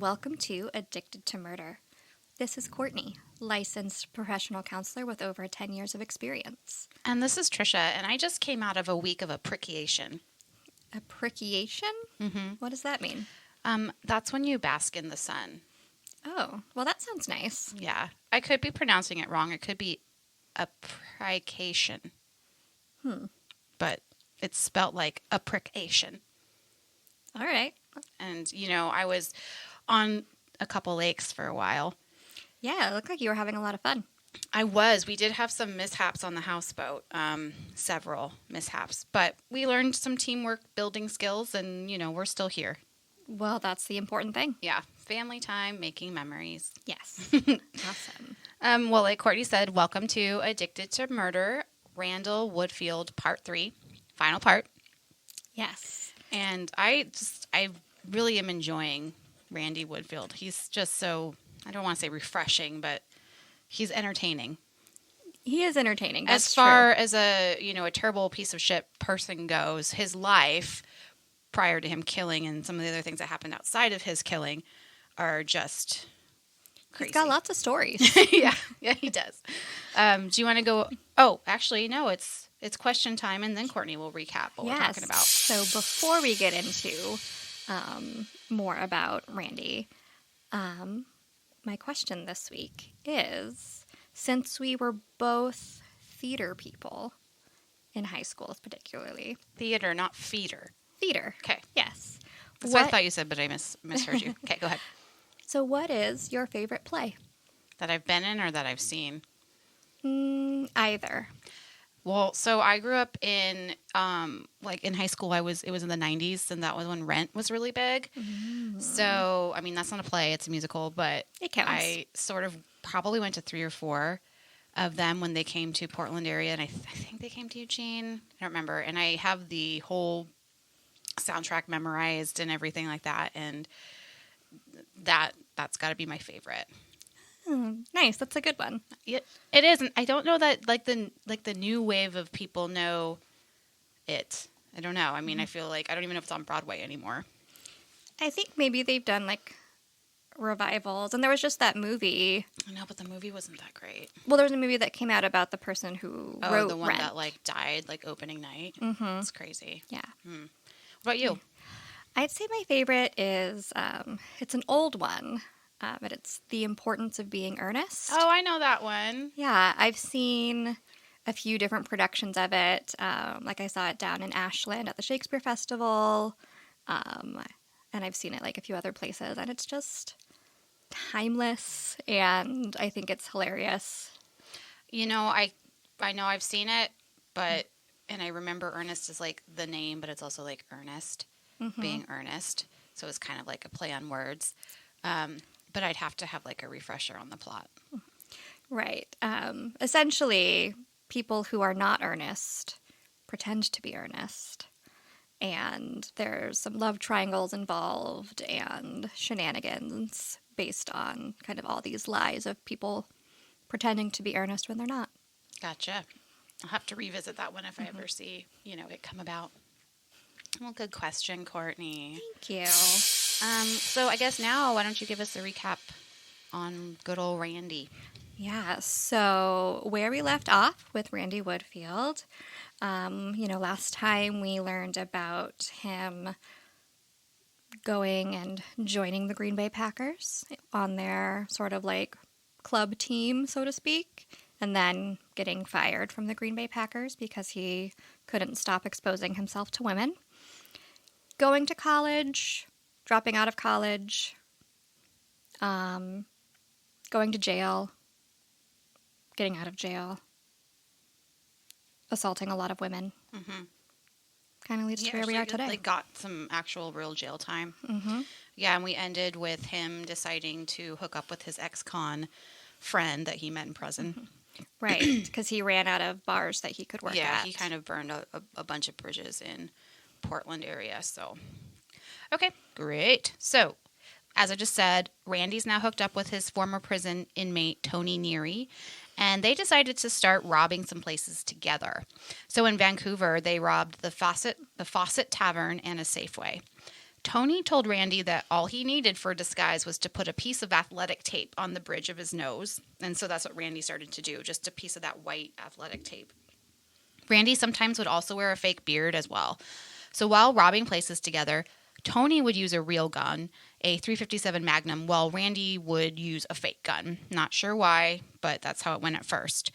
welcome to Addicted to Murder. This is Courtney, licensed professional counselor with over 10 years of experience. And this is Trisha, and I just came out of a week of appreciation. Appreciation? Mm-hmm. What does that mean? That's when you bask in the sun. Oh, well, that sounds nice. Yeah. I could be pronouncing it wrong. It could be appreciation. But it's spelt like appreciation. All right. And, I was on a couple lakes for a while. Yeah, it looked like you were having a lot of fun. I was. We did have some mishaps on the houseboat, several mishaps. But we learned some teamwork building skills, and, we're still here. Well, that's the important thing. Yeah. Family time, making memories. Yes. Awesome. Well, like Courtney said, welcome to Addicted to Murder, Randall Woodfield, Part 3, final part. Yes. And I really am enjoying Randy Woodfield. He's just so, I don't want to say refreshing, but he's entertaining. He is entertaining. That's as far as a terrible piece of shit person goes, his life prior to him killing and some of the other things that happened outside of his killing are just crazy. He's got lots of stories. Yeah, he does. Do you want to go? Oh, actually, no, it's question time, and then Courtney will recap what we're talking about. So before we get into more about Randy, my question this week is, since we were both theater people in high school, particularly. Theater, not feeder. Theater. Okay. Yes. That's what I thought you said, but I misheard you. Okay, go ahead. So what is your favorite play? That I've been in or that I've seen? Either. Well, so I grew up in, in high school, it was in the 90s, and that was when Rent was really big. Mm. So, I mean, that's not a play, it's a musical, but it counts. I sort of probably went to 3 or 4 of them when they came to Portland area, and I think they came to Eugene. I don't remember. And I have the whole soundtrack memorized and everything like that, and that's got to be my favorite. Nice, that's a good one. It is, and I don't know that the new wave of people know it. I don't know. I mean, I feel like I don't even know if it's on Broadway anymore. I think maybe they've done revivals, and there was just that movie. I know, but the movie wasn't that great. Well, there was a movie that came out about the person who wrote the one Rent. that died opening night. Mm-hmm. It's crazy. Yeah. What about you? I'd say my favorite is it's an old one, but it's The Importance of Being Earnest. Oh, I know that one. Yeah, I've seen a few different productions of it. I saw it down in Ashland at the Shakespeare Festival, and I've seen it a few other places, and it's just timeless, and I think it's hilarious. I know I've seen it, but and I remember Ernest is the name, but it's also Ernest, being earnest. So it's kind of a play on words. But I'd have to have a refresher on the plot. Right. Essentially, people who are not earnest pretend to be earnest. And there's some love triangles involved and shenanigans based on kind of all these lies of people pretending to be earnest when they're not. Gotcha. I'll have to revisit that one if I ever see, it come about. Well, good question, Courtney. Thank you. So I guess now, why don't you give us a recap on good old Randy? Yeah, so where we left off with Randy Woodfield, last time we learned about him going and joining the Green Bay Packers on their sort of club team, so to speak, and then getting fired from the Green Bay Packers because he couldn't stop exposing himself to women. Going to college, dropping out of college, going to jail, getting out of jail, assaulting a lot of women. Mm-hmm. Kind of leads to where we are today. Got some actual real jail time. Mm-hmm. Yeah, and we ended with him deciding to hook up with his ex-con friend that he met in prison. Mm-hmm. Right, because he ran out of bars that he could work at. Yeah, he kind of burned a bunch of bridges in Portland area, so. Okay, great. So, as I just said, Randy's now hooked up with his former prison inmate, Tony Neary, and they decided to start robbing some places together. So in Vancouver, they robbed the Fawcett Tavern and a Safeway. Tony told Randy that all he needed for a disguise was to put a piece of athletic tape on the bridge of his nose. And so that's what Randy started to do, just a piece of that white athletic tape. Randy sometimes would also wear a fake beard as well. So while robbing places together, Tony would use a real gun, a .357 Magnum, while Randy would use a fake gun. Not sure why, but that's how it went at first.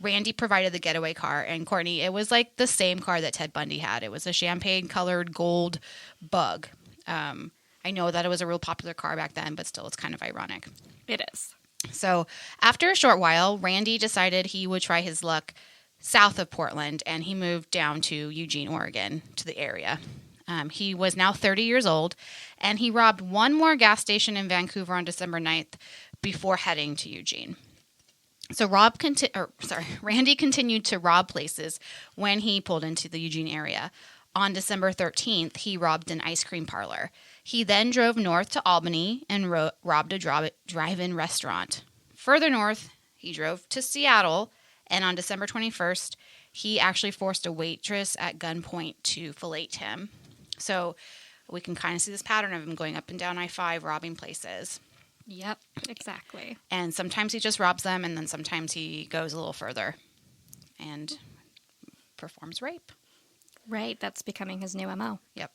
Randy provided the getaway car, and Courtney, it was like the same car that Ted Bundy had. It was a champagne-colored gold Bug. I know that it was a real popular car back then, but still, it's kind of ironic. It is. So after a short while, Randy decided he would try his luck south of Portland, and he moved down to Eugene, Oregon, to the area. He was now 30 years old, and he robbed one more gas station in Vancouver on December 9th before heading to Eugene. So Randy continued to rob places when he pulled into the Eugene area. On December 13th, he robbed an ice cream parlor. He then drove north to Albany and robbed a drive-in restaurant. Further north, he drove to Seattle, and on December 21st, he actually forced a waitress at gunpoint to fillet him. So we can kind of see this pattern of him going up and down I-5, robbing places. Yep, exactly. And sometimes he just robs them, and then sometimes he goes a little further and performs rape. Right, that's becoming his new MO. Yep.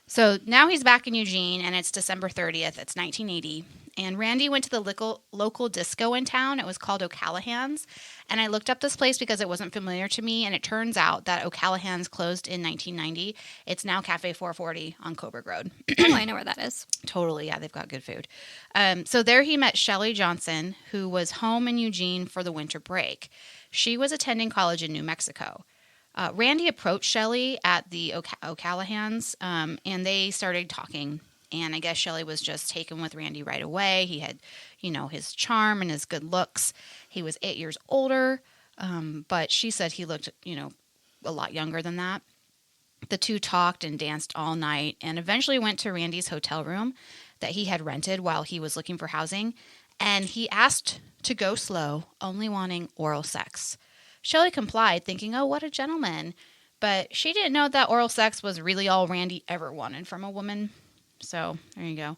So now he's back in Eugene, and it's December 30th. It's 1980. And Randy went to the local disco in town. It was called O'Callahan's. And I looked up this place because it wasn't familiar to me, and it turns out that O'Callahan's closed in 1990. It's now Cafe 440 on Coburg Road. Oh, I know where that is. Totally, yeah, they've got good food. So there he met Shelley Johnson, who was home in Eugene for the winter break. She was attending college in New Mexico. Randy approached Shelley at the O'Callahan's, and they started talking. And I guess Shelley was just taken with Randy right away. He had, his charm and his good looks. He was 8 years older, but she said he looked, a lot younger than that. The two talked and danced all night and eventually went to Randy's hotel room that he had rented while he was looking for housing. And he asked to go slow, only wanting oral sex. Shelley complied, thinking, oh, what a gentleman. But she didn't know that oral sex was really all Randy ever wanted from a woman. So there you go.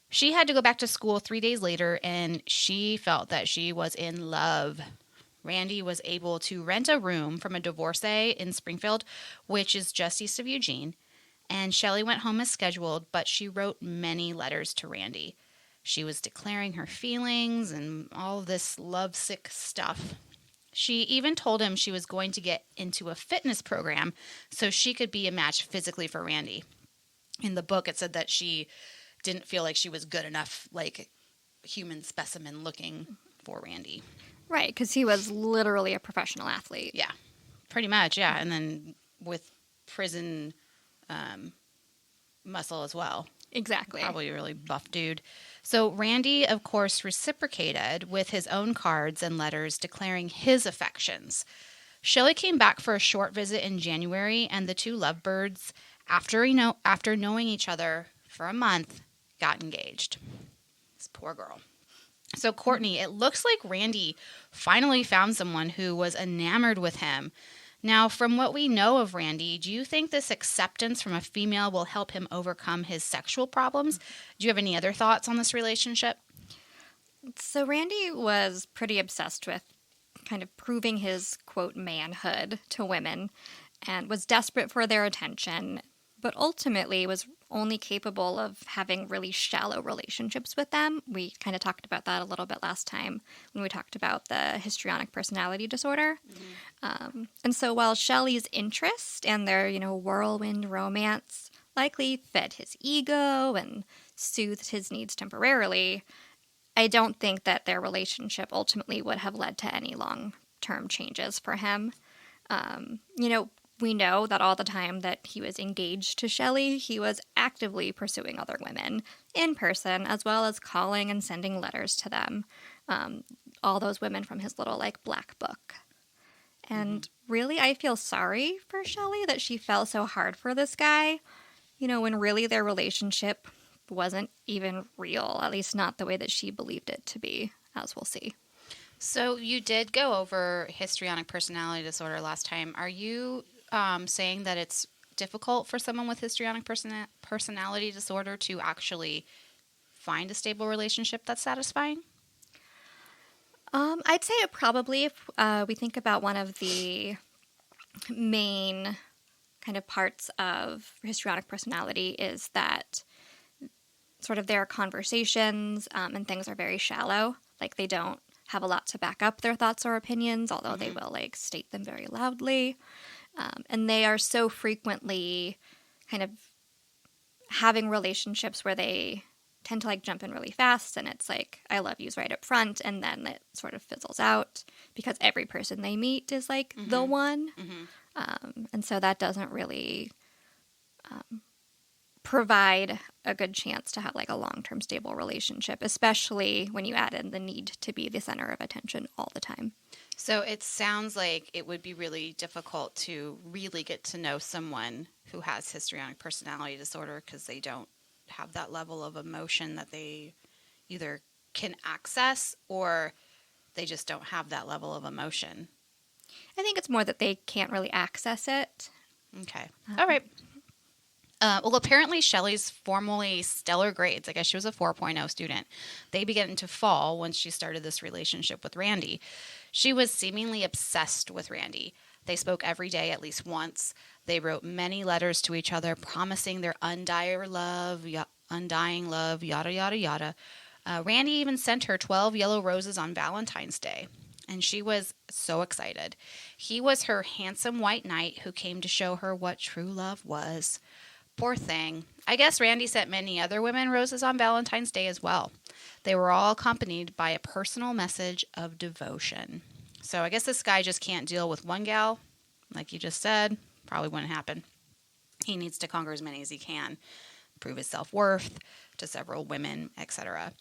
She had to go back to school 3 days later, and she felt that she was in love. Randy was able to rent a room from a divorcee in Springfield, which is just east of Eugene. And Shelley went home as scheduled, but she wrote many letters to Randy. She was declaring her feelings and all this lovesick stuff. She even told him she was going to get into a fitness program so she could be a match physically for Randy. In the book, it said that she didn't feel like she was good enough, like human specimen looking for Randy. Right, because he was literally a professional athlete. Yeah, pretty much, yeah. And then with prison muscle as well. Exactly. Probably a really buff dude. So Randy, of course, reciprocated with his own cards and letters declaring his affections. Shelley came back for a short visit in January, and the two lovebirds, after knowing each other for a month, got engaged. This poor girl. So Courtney, it looks like Randy finally found someone who was enamored with him. Now, from what we know of Randy, do you think this acceptance from a female will help him overcome his sexual problems? Do you have any other thoughts on this relationship? So Randy was pretty obsessed with kind of proving his, quote, manhood to women and was desperate for their attention, but ultimately was only capable of having really shallow relationships with them. We kind of talked about that a little bit last time when we talked about the histrionic personality disorder. Mm-hmm. And so while Shelley's interest and their, whirlwind romance likely fed his ego and soothed his needs temporarily, I don't think that their relationship ultimately would have led to any long-term changes for him. We know that all the time that he was engaged to Shelley, he was actively pursuing other women in person, as well as calling and sending letters to them. All those women from his little, black book. And really, I feel sorry for Shelley that she fell so hard for this guy, when really their relationship wasn't even real, at least not the way that she believed it to be, as we'll see. So you did go over histrionic personality disorder last time. Are you saying that it's difficult for someone with histrionic personality disorder to actually find a stable relationship that's satisfying? I'd say it probably, if we think about one of the main kind of parts of histrionic personality is that sort of their conversations and things are very shallow. Like they don't have a lot to back up their thoughts or opinions, although they will like state them very loudly. And they are so frequently kind of having relationships where they tend to like jump in really fast, and it's like I love you's right up front, and then it sort of fizzles out because every person they meet is like the one. And so that doesn't really provide a good chance to have like a long-term stable relationship, especially when you add in the need to be the center of attention all the time. So it sounds like it would be really difficult to really get to know someone who has histrionic personality disorder because they don't have that level of emotion that they either can access or they just don't have that level of emotion. I think it's more that they can't really access it. Okay. All right. Well, apparently Shelley's formerly stellar grades, I guess she was a 4.0 student, they began to fall once she started this relationship with Randy. She was seemingly obsessed with Randy. They spoke every day at least once. They wrote many letters to each other, promising their undying love, yada, yada, yada. Randy even sent her 12 yellow roses on Valentine's Day, and she was so excited. He was her handsome white knight who came to show her what true love was. Poor thing. I guess Randy sent many other women roses on Valentine's Day as well. They were all accompanied by a personal message of devotion. So I guess this guy just can't deal with one gal, like you just said. Probably wouldn't happen. He needs to conquer as many as he can, prove his self-worth to several women, etc.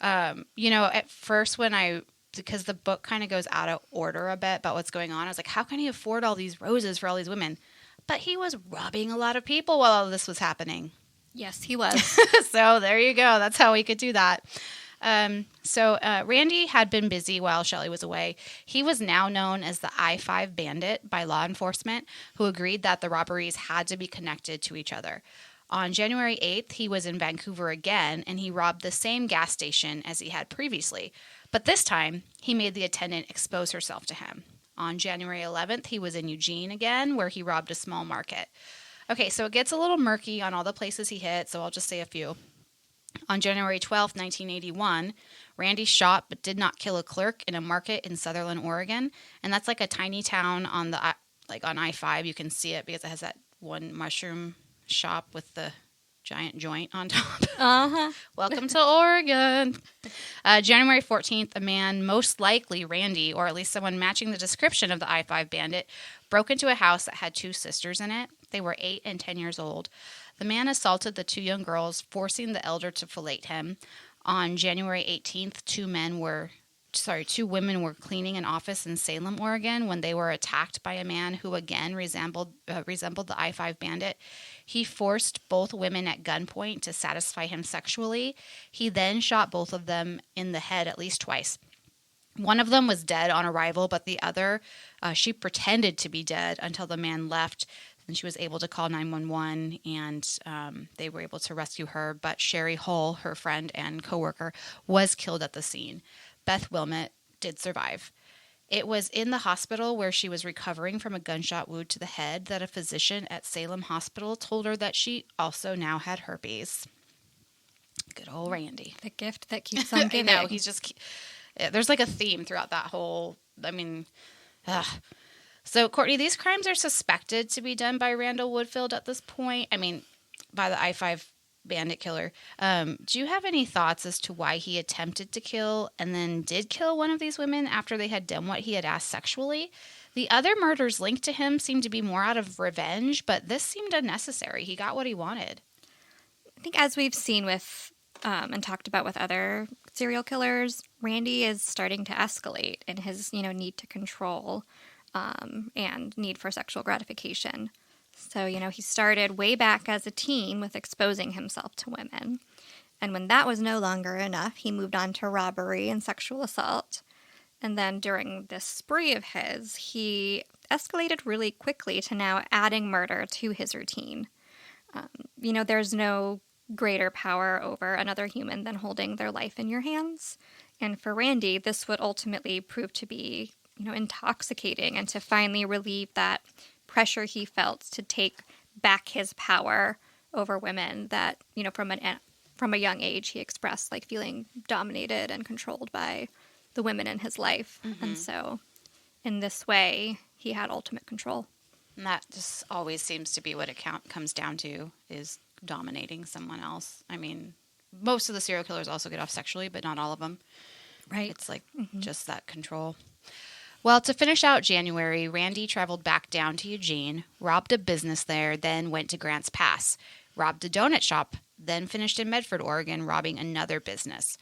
At first because the book kind of goes out of order a bit about what's going on, I was like, how can he afford all these roses for all these women? But he was robbing a lot of people while all this was happening. Yes, he was. So there you go. That's how he could do that. Randy had been busy while Shelley was away. He was now known as the I-5 Bandit by law enforcement, who agreed that the robberies had to be connected to each other. On January 8th, he was in Vancouver again, and he robbed the same gas station as he had previously. But this time, he made the attendant expose herself to him. On January 11th, he was in Eugene again, where he robbed a small market. Okay, so it gets a little murky on all the places he hit, so I'll just say a few. On January 12th, 1981, Randy shot but did not kill a clerk in a market in Sutherland, Oregon. And that's like a tiny town on on I-5. You can see it because it has that one mushroom shop with the giant joint on top. Uh-huh. Welcome to Oregon. January 14th, a man, most likely Randy, or at least someone matching the description of the I-5 Bandit, broke into a house that had two sisters in it. They were 8 and 10 years old. The man assaulted the 2 young girls, forcing the elder to fillet him. On January 18th, 2 women were cleaning an office in Salem, Oregon, when they were attacked by a man who again resembled the I-5 Bandit. He forced both women at gunpoint to satisfy him sexually. He then shot both of them in the head at least twice. One of them was dead on arrival, but the other, she pretended to be dead until the man left. And she was able to call 911, and they were able to rescue her. But Sherry Hull, her friend and coworker, was killed at the scene. Beth Wilmot did survive. It was in the hospital where she was recovering from a gunshot wound to the head that a physician at Salem Hospital told her that she also now had herpes. Good old Randy. The gift that keeps on giving. No, he's just... There's like a theme throughout that whole... So, Courtney, these crimes are suspected to be done by Randall Woodfield at this point. I mean, by the I-5 Bandit killer. Do you have any thoughts as to why he attempted to kill and then did kill one of these women after they had done what he had asked sexually? The other murders linked to him seemed to be more out of revenge, but this seemed unnecessary. He got what he wanted. I think as we've seen with and talked about with other serial killers, Randy is starting to escalate in his, need to control and need for sexual gratification. So, he started way back as a teen with exposing himself to women. And when that was no longer enough, he moved on to robbery and sexual assault. And then during this spree of his, he escalated really quickly to now adding murder to his routine. There's no greater power over another human than holding their life in your hands. And for Randy, this would ultimately prove to be, intoxicating and to finally relieve that pressure he felt to take back his power over women that, from a young age he expressed like feeling dominated and controlled by the women in his life. Mm-hmm. And so in this way, he had ultimate control. And that just always seems to be what it comes down to, is dominating someone else. I mean, most of the serial killers also get off sexually, but not all of them. Right. It's like just that control. Well, to finish out January, Randy traveled back down to Eugene, robbed a business there, then went to Grants Pass, robbed a donut shop, then finished in Medford, Oregon, robbing another business.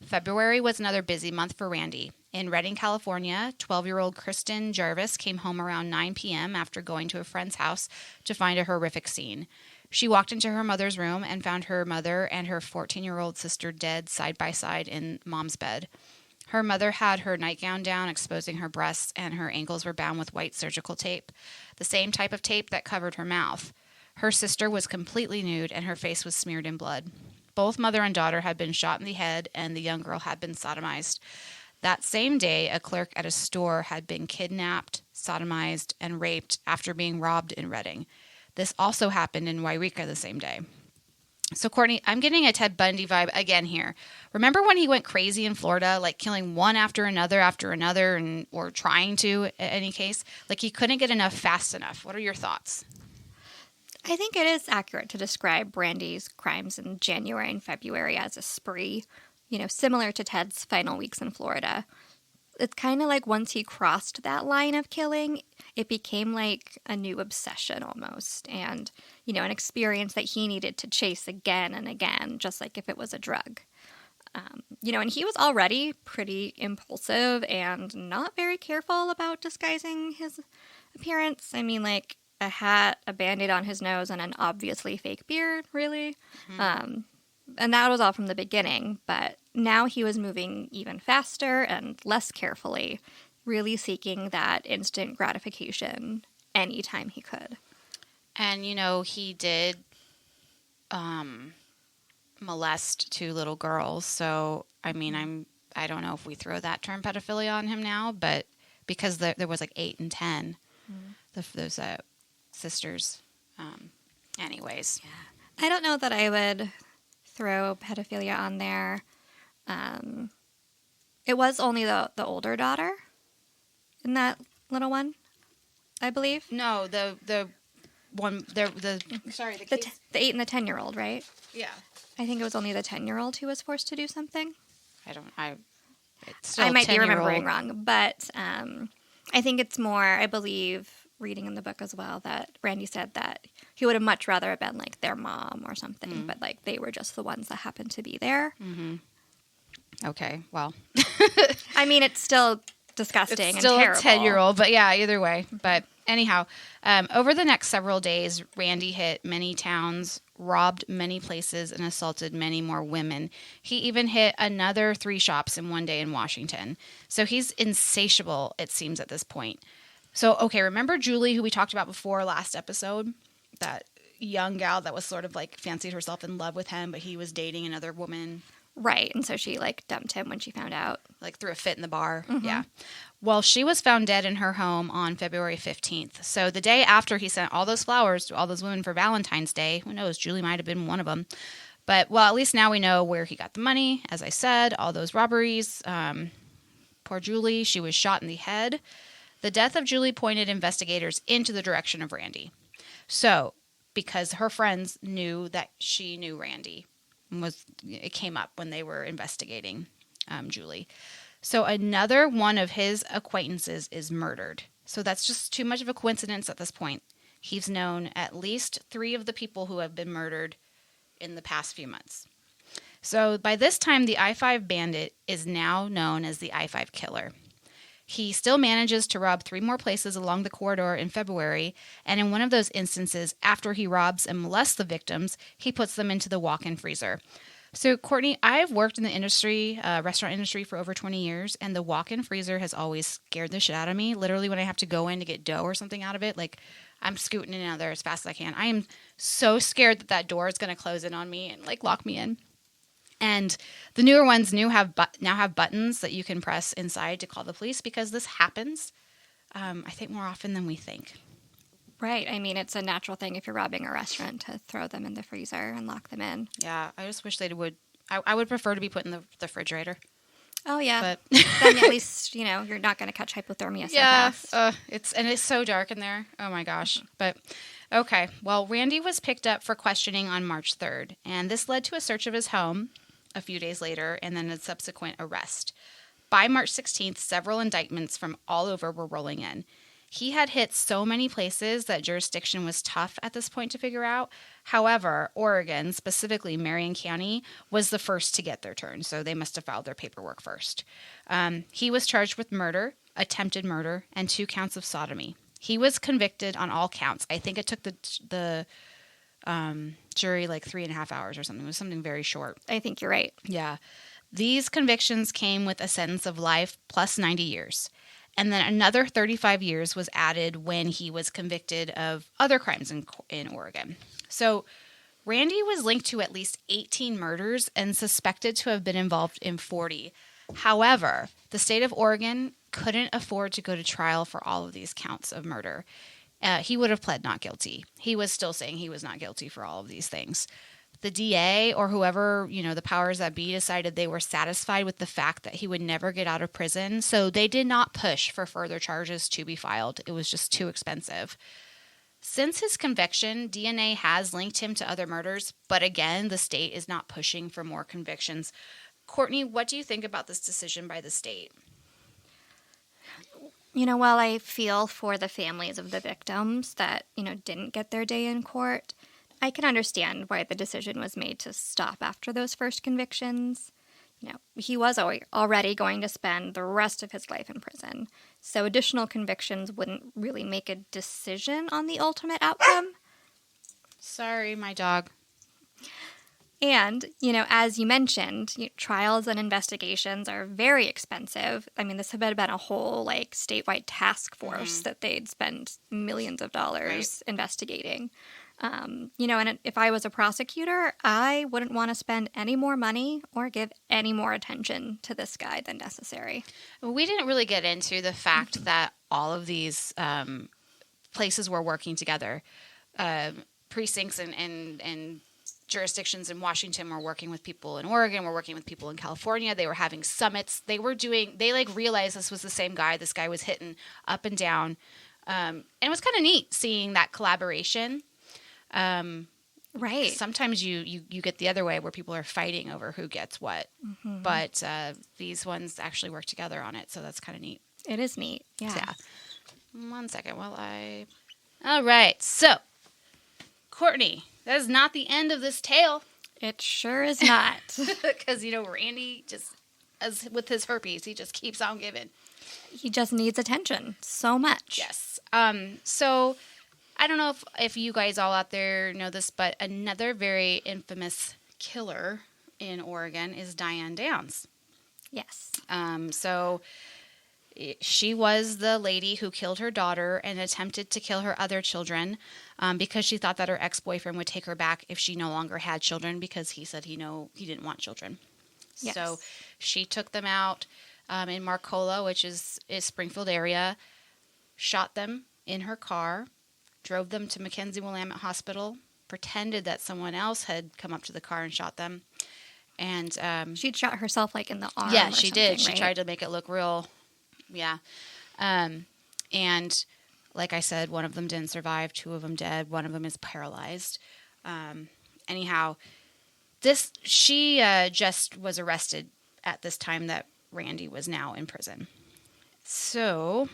February was another busy month for Randy. In Redding, California, 12-year-old Kristen Jarvis came home around 9 p.m. after going to a friend's house to find a horrific scene. She walked into her mother's room and found her mother and her 14-year-old sister dead side by side in Mom's bed. Her mother had her nightgown down, exposing her breasts, and her ankles were bound with white surgical tape, the same type of tape that covered her mouth. Her sister was completely nude, and her face was smeared in blood. Both mother and daughter had been shot in the head, and the young girl had been sodomized. That same day, a clerk at a store had been kidnapped, sodomized, and raped after being robbed in Redding. This also happened in Wairika the same day. So, Courtney, I'm getting a Ted Bundy vibe again here. Remember when he went crazy in Florida, like killing one after another, or trying to, in any case? Like, he couldn't get enough fast enough. What are your thoughts? I think it is accurate to describe Randy's crimes in January and February as a spree, similar to Ted's final weeks in Florida. It's kind of like once he crossed that line of killing, it became like a new obsession almost, and, an experience that he needed to chase again and again, just like if it was a drug. And he was already pretty impulsive and not very careful about disguising his appearance. I mean, like a hat, a Bandit on his nose, and an obviously fake beard, really. Mm-hmm. And that was all from the beginning, but now he was moving even faster and less carefully, really seeking that instant gratification anytime he could. And, he did molest 2 little girls, so, I mean, I don't know if we throw that term pedophilia on him now, but because there was like 8 and 10, those sisters. Anyways. Yeah. I don't know that I would throw pedophilia on there. It was only the older daughter in that little one, I believe. No, the one, the 8 and the 10-year-old, right? Yeah. I think it was only the 10-year-old who was forced to do something. I might be remembering wrong, but I think it's more, I believe, reading in the book as well, that Randy said that he would have much rather have been like their mom or something, but like they were just the ones that happened to be there. Mm-hmm. Okay, well. I mean, it's still disgusting it's still and terrible. A 10-year-old, but yeah, either way. But anyhow, over the next several days, Randy hit many towns, robbed many places, and assaulted many more women. He even hit another 3 shops in one day in Washington. So he's insatiable, it seems, at this point. So, okay, remember Julie, who we talked about before last episode? That young gal that was sort of like fancied herself in love with him, but he was dating another woman. Right, and so she like dumped him when she found out. Like threw a fit in the bar. Mm-hmm. Yeah. Well, she was found dead in her home on February 15th. So the day after he sent all those flowers to all those women for Valentine's Day, who knows, Julie might have been one of them. But, well, at least now we know where he got the money. As I said, all those robberies. Poor Julie, she was shot in the head. The death of Julie pointed investigators into the direction of Randy. So, because her friends knew that she knew Randy, it came up when they were investigating Julie. So another one of his acquaintances is murdered. So that's just too much of a coincidence at this point. He's known at least 3 of the people who have been murdered in the past few months. So by this time, the I-5 Bandit is now known as the I-5 Killer. He still manages to rob 3 more places along the corridor in February, and in one of those instances, after he robs and molests the victims, he puts them into the walk-in freezer. So, Courtney, I've worked in the industry, restaurant industry, for over 20 years, and the walk-in freezer has always scared the shit out of me. Literally, when I have to go in to get dough or something out of it, like I'm scooting in and out there as fast as I can. I am so scared that that door is going to close in on me and like lock me in. And the newer ones now have buttons that you can press inside to call the police because this happens, I think, more often than we think. Right. I mean, it's a natural thing if you're robbing a restaurant to throw them in the freezer and lock them in. Yeah, I just wish they would. I would prefer to be put in the refrigerator. Oh, yeah. But then at least, you're not going to catch hypothermia so fast. It's so dark in there. Oh, my gosh. But, okay. Well, Randy was picked up for questioning on March 3rd, and this led to a search of his home a few days later and then a subsequent arrest. By March 16th, several indictments from all over were rolling in. He had hit so many places that jurisdiction was tough at this point to figure out. However, Oregon, specifically Marion County, was the first to get their turn, so they must have filed their paperwork first. He was charged with murder, attempted murder, and 2 counts of sodomy. He was convicted on all counts. I think it took the jury like 3.5 hours or something. It was something very short. I think you're right. Yeah. These convictions came with a sentence of life plus 90 years. And then another 35 years was added when he was convicted of other crimes in Oregon. So Randy was linked to at least 18 murders and suspected to have been involved in 40. However, the state of Oregon couldn't afford to go to trial for all of these counts of murder. He would have pled not guilty. He was still saying he was not guilty for all of these things. The DA or whoever, the powers that be decided they were satisfied with the fact that he would never get out of prison. So they did not push for further charges to be filed. It was just too expensive. Since his conviction, DNA has linked him to other murders. But again, the state is not pushing for more convictions. Courtney, what do you think about this decision by the state? While I feel for the families of the victims that, didn't get their day in court, I can understand why the decision was made to stop after those first convictions. He was already going to spend the rest of his life in prison, so additional convictions wouldn't really make a decision on the ultimate outcome. Sorry, my dog. And, as you mentioned, trials and investigations are very expensive. I mean, this had been a whole, statewide task force that they'd spend millions of dollars investigating. And if I was a prosecutor, I wouldn't want to spend any more money or give any more attention to this guy than necessary. We didn't really get into the fact that all of these places were working together. Precincts and jurisdictions in Washington were working with people in Oregon, were working with people in California. They were having summits. They realized this was the same guy. This guy was hitting up and down. And it was kind of neat seeing that collaboration. Right. Sometimes you get the other way where people are fighting over who gets what. Mm-hmm. But these ones actually work together on it. So that's kind of neat. It is neat. Yeah. So, yeah. 1 second All right. So, Courtney, that is not the end of this tale. It sure is not. Because, Randy just, as with his herpes, he just keeps on giving. He just needs attention so much. Yes. So, I don't know if you guys all out there know this, but another very infamous killer in Oregon is Diane Downs. Yes. So she was the lady who killed her daughter and attempted to kill her other children because she thought that her ex-boyfriend would take her back if she no longer had children because he said he didn't want children. Yes. So she took them out in Marcola, which is Springfield area, shot them in her car, drove them to Mackenzie-Willamette Hospital, pretended that someone else had come up to the car and shot them. And she'd shot herself in the arm. Yeah, she did. Right? She tried to make it look real. Yeah. And like I said, one of them didn't survive, 2 of them dead, one of them is paralyzed. Anyhow, she just was arrested at this time that Randy was now in prison. So,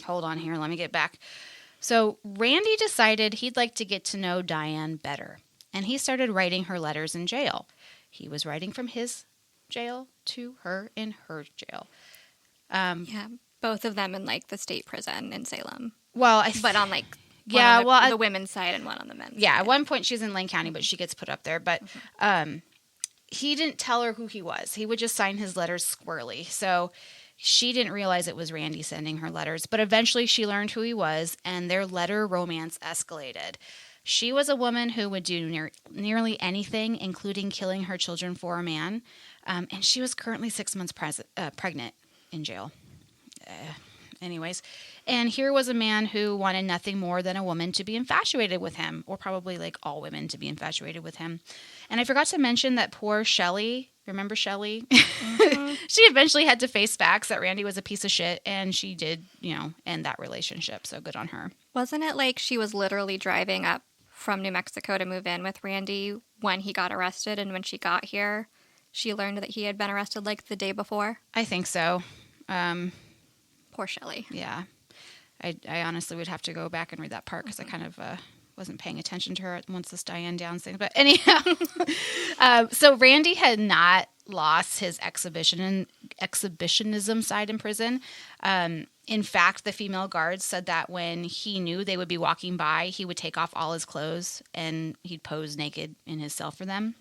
hold on here, let me get back. So, Randy decided he'd like to get to know Diane better, and he started writing her letters in jail. He was writing from his jail to her in her jail. Yeah, both of them in the state prison in Salem. Well, but on the women's side and one on the men's. Yeah, side. at one point she's in Lane County, but she gets put up there. But he didn't tell her who he was. He would just sign his letters squirrely. So she didn't realize it was Randy sending her letters. But eventually she learned who he was, and their letter romance escalated. She was a woman who would do nearly anything, including killing her children for a man. And she was currently 6 months pregnant in jail. Anyways, and here was a man who wanted nothing more than a woman to be infatuated with him, or probably like all women to be infatuated with him. And I forgot to mention that poor Shelley, remember Shelley? Mm-hmm. She eventually had to face facts that Randy was a piece of shit, and she did, end that relationship. So good on her. Wasn't it like she was literally driving up from New Mexico to move in with Randy when he got arrested, and when she got here, she learned that he had been arrested like the day before? I think so. Poor Shelley. Yeah. I honestly would have to go back and read that part because I kind of wasn't paying attention to her once this Diane Downs thing. But anyhow, so Randy had not lost his exhibitionism side in prison. In fact, the female guards said that when he knew they would be walking by, he would take off all his clothes and he'd pose naked in his cell for them.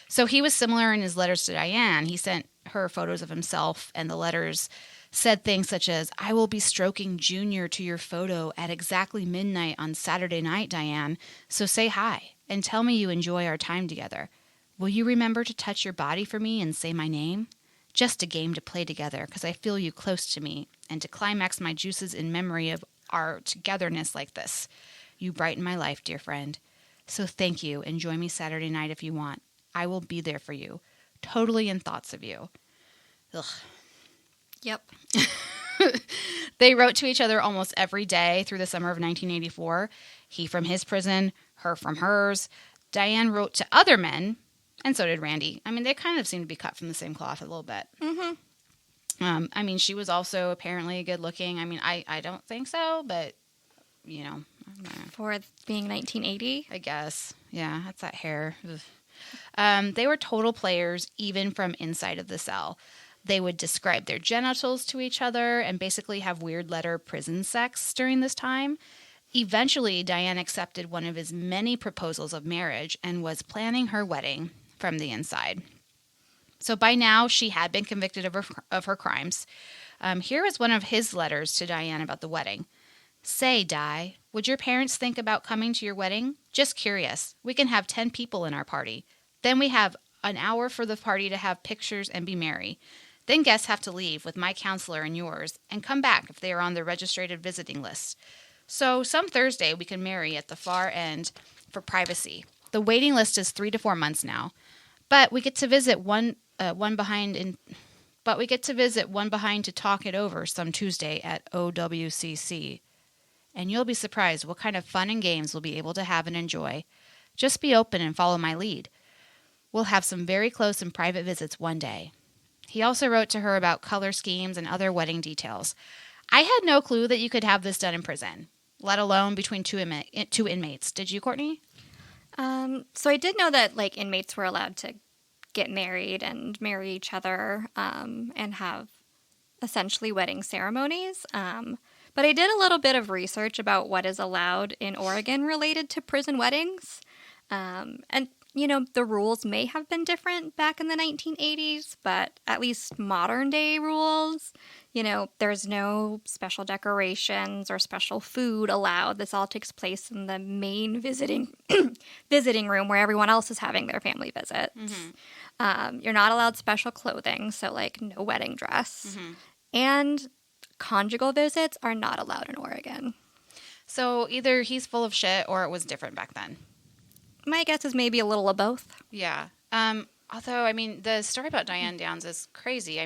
So he was similar in his letters to Diane. He sent her photos of himself, and the letters said things such as, "I will be stroking Junior to your photo at exactly midnight on Saturday night, Diane, so say hi and tell me you enjoy our time together. Will you remember to touch your body for me and say my name? Just a game to play together because I feel you close to me, and to climax my juices in memory of our togetherness like this. You brighten my life, dear friend. So thank you, and join me Saturday night if you want. I will be there for you, totally in thoughts of you." Ugh. Yep. They wrote to each other almost every day through the summer of 1984. He from his prison, her from hers. Diane wrote to other men, and so did Randy. I mean, they kind of seem to be cut from the same cloth a little bit. Mm-hmm. She was also apparently good looking. I mean, I don't think so, but, For being 1980? I guess. Yeah, that's that hair. They were total players, even from inside of the cell. They would describe their genitals to each other and basically have weird letter prison sex during this time. Eventually, Diane accepted one of his many proposals of marriage and was planning her wedding from the inside. So by now, she had been convicted of her crimes. Here is one of his letters to Diane about the wedding. "Say, Di, would your parents think about coming to your wedding? Just curious. We can have 10 people in our party. Then we have an hour for the party to have pictures and be merry. Then guests have to leave with my counselor and yours and come back if they are on the registered visiting list. So some Thursday we can marry at the far end for privacy. The waiting list is 3 to 4 months now, but we get to visit one behind to talk it over some Tuesday at OWCC. And you'll be surprised what kind of fun and games we'll be able to have and enjoy. Just be open and follow my lead. We'll have some very close and private visits one day." He also wrote to her about color schemes and other wedding details. I had no clue that you could have this done in prison, let alone between two inmates. Did you, Courtney? So I did know that inmates were allowed to get married and marry each other and have essentially wedding ceremonies. But I did a little bit of research about what is allowed in Oregon related to prison weddings. And the rules may have been different back in the 1980s, but at least modern day rules, there's no special decorations or special food allowed. This all takes place in the main visiting room where everyone else is having their family visits. Mm-hmm. You're not allowed special clothing, so no wedding dress. Mm-hmm. And conjugal visits are not allowed in Oregon. So either he's full of shit or it was different back then. My guess is maybe a little of both. Yeah. Although, the story about Diane Downs is crazy. The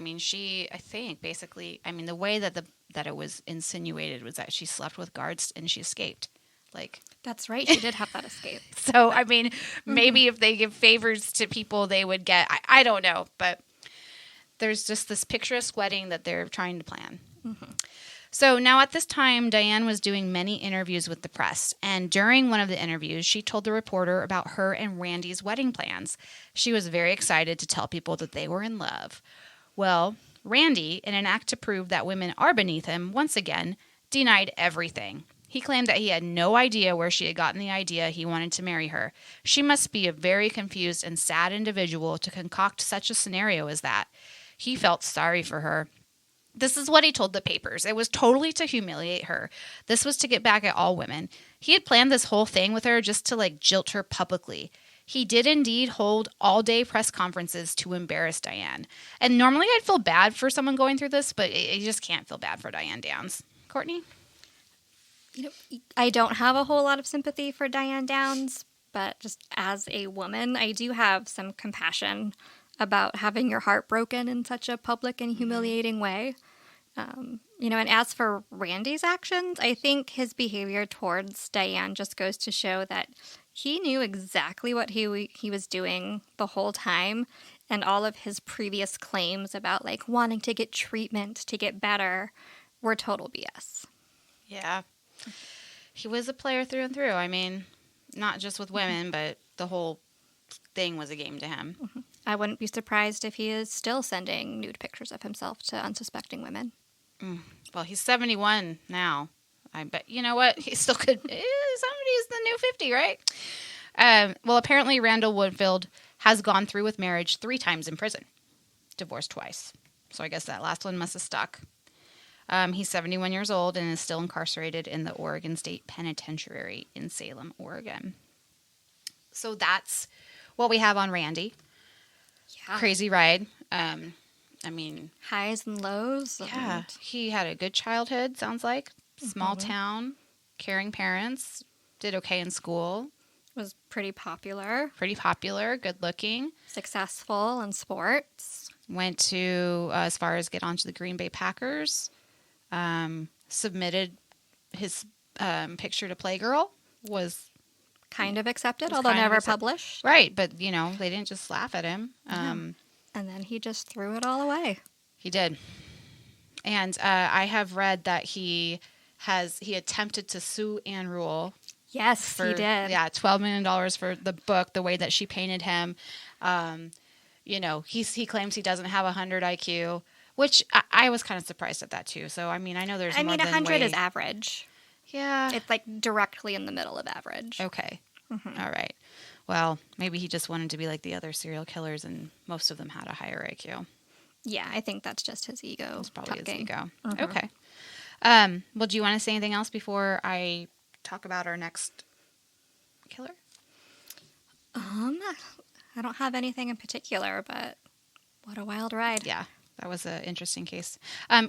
way that it was insinuated was that she slept with guards and she escaped. That's right. She did have that escape. So, maybe if they give favors to people, they would get, I don't know. But there's just this picturesque wedding that they're trying to plan. Mm-hmm. So now at this time, Diane was doing many interviews with the press, and during one of the interviews, she told the reporter about her and Randy's wedding plans. She was very excited to tell people that they were in love. Well, Randy, in an act to prove that women are beneath him, once again, denied everything. He claimed that he had no idea where she had gotten the idea he wanted to marry her. She must be a very confused and sad individual to concoct such a scenario as that. He felt sorry for her. This is what he told the papers. It was totally to humiliate her. This was to get back at all women. He had planned this whole thing with her just to jilt her publicly. He did indeed hold all-day press conferences to embarrass Diane. And normally I'd feel bad for someone going through this, but you just can't feel bad for Diane Downs. Courtney? I don't have a whole lot of sympathy for Diane Downs, but just as a woman, I do have some compassion about having your heart broken in such a public and humiliating way. And as for Randy's actions, I think his behavior towards Diane just goes to show that he knew exactly what he was doing the whole time, and all of his previous claims about wanting to get treatment to get better were total BS. Yeah. He was a player through and through. I mean, not just with women, but the whole thing was a game to him. Mm-hmm. I wouldn't be surprised if he is still sending nude pictures of himself to unsuspecting women. Well, he's 71 now. I bet, you know what? He still could. Somebody's the new 50, right? Well, apparently Randall Woodfield has gone through with marriage 3 times in prison. Divorced twice. So I guess that last one must have stuck. He's 71 years old and is still incarcerated in the Oregon State Penitentiary in Salem, Oregon. So that's what we have on Randy. Yeah. Crazy ride. Highs and lows. Yeah. He had a good childhood, sounds like. Small town, caring parents, did okay in school. Was pretty popular. Good looking. Successful in sports. Went to, as far as get onto the Green Bay Packers. Submitted his picture to Playgirl. Was kind of accepted, although never published. Right, but, they didn't just laugh at him. And then he just threw it all away. He did. And I have read that he attempted to sue Anne Rule. Yes, he did. Yeah, $12 million for the book, the way that she painted him. He claims he doesn't have 100 IQ, which I was kind of surprised at that too. So, I know there's more than 100 is average. Yeah. It's directly in the middle of average. Okay. Mm-hmm. All right. Well, maybe he just wanted to be like the other serial killers, and most of them had a higher IQ. Yeah, I think that's just his ego. That's probably his ego. Mm-hmm. Okay. Well, do you want to say anything else before I talk about our next killer? I don't have anything in particular, but what a wild ride. Yeah, that was an interesting case.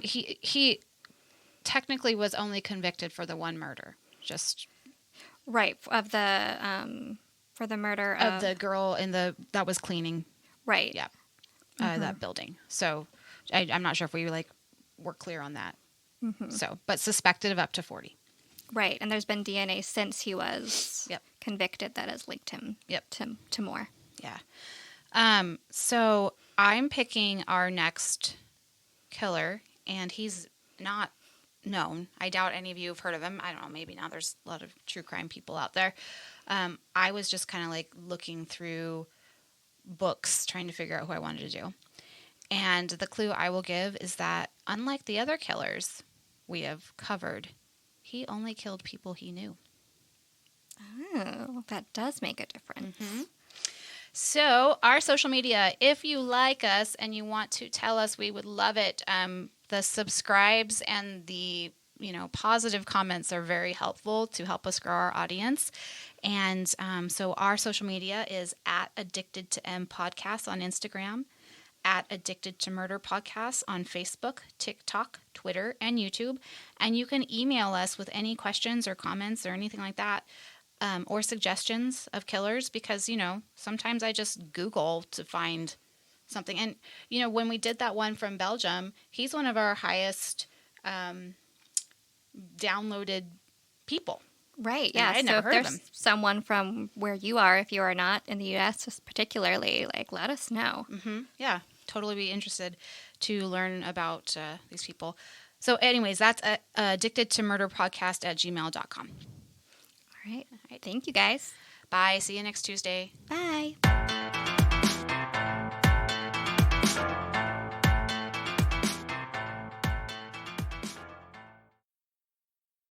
He technically was only convicted for the one murder. Right, of the for the murder of the girl that was cleaning. Right. Yeah. That building. So I'm not sure if we were clear on that. Mm-hmm. So, but suspected of up to 40. Right, and there's been DNA since he was convicted that has linked him to more. Yeah. So I'm picking our next killer, and he's not known. I doubt any of you have heard of him. I don't know, maybe now there's a lot of true crime people out there. I was just kind of looking through books, trying to figure out who I wanted to do. And the clue I will give is that unlike the other killers we have covered, he only killed people he knew. Oh, that does make a difference. Mm-hmm. So our social media, if you like us and you want to tell us, we would love it. The subscribes and the positive comments are very helpful to help us grow our audience. And so our social media is at Addicted to M Podcast on Instagram, at Addicted to Murder Podcast on Facebook, TikTok, Twitter, and YouTube. And you can email us with any questions or comments or anything like that, or suggestions of killers, because, sometimes I just Google to find something. And, when we did that one from Belgium, he's one of our highest downloaded people. Right, yeah. I never heard if of there's him. Someone from where you are, if you are not in the U.S. particularly, let us know. Mm-hmm. Yeah, totally be interested to learn about these people. So anyways, that's addictedtomurderpodcast@gmail.com. All right. Thank you, guys. Bye. See you next Tuesday. Bye.